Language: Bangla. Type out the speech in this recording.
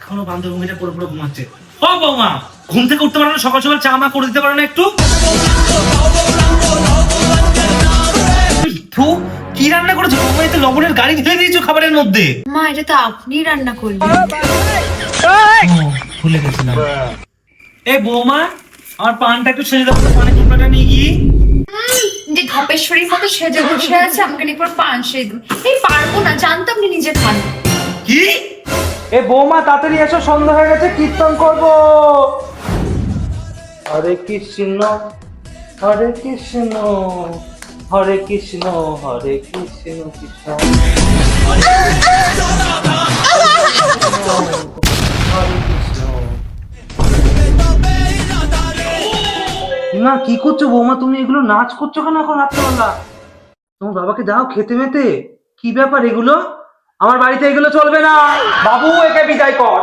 এখনো বান্ধবী মেয়েটা পড়ে পড়ে ঘুমাচ্ছে। ও বৌমা, ঘুম থেকে উঠতে পারো না? সকাল সকাল চা মা করে দিতে পারো না একটু? থু, কি রান্না করেছো বৌমা? এতে লবণের গাড়ি ঢেলে দিয়েছো খাবারের মধ্যে। মা, এটা তো আপনি রান্না করলেন। ভুলে গেছিলাম। এই বৌমা, আমার পানটা একটু সেজে দাও তো, পানের টুকরাটা নিয়ে গিয়ে। যে ধপেশ্বরীর মতো সেজে বসে আছে, আমাকে নিয়ে পর পান সেজে দিন। এই পারবো না, জানতো আপনি নিজে খান। কি? এ বৌমা তাড়াতাড়ি এসো, সন্ধ্যা হয়ে গেছে, কীর্তন করবো। হরে কৃষ্ণ হরে কৃষ্ণ হরে কৃষ্ণ হরে কৃষ্ণ কৃষ্ণ হরে কৃষ্ণ। না, কি করছো বৌমা তুমি? এগুলো নাচ করছো কেন এখন রাত্রেবেলা? তোমার বাবাকে দাও খেতে মেতে। কি ব্যাপার এগুলো? আমার বাড়িতে এগুলো চলবে না। বাবু, একে বিদায় কর।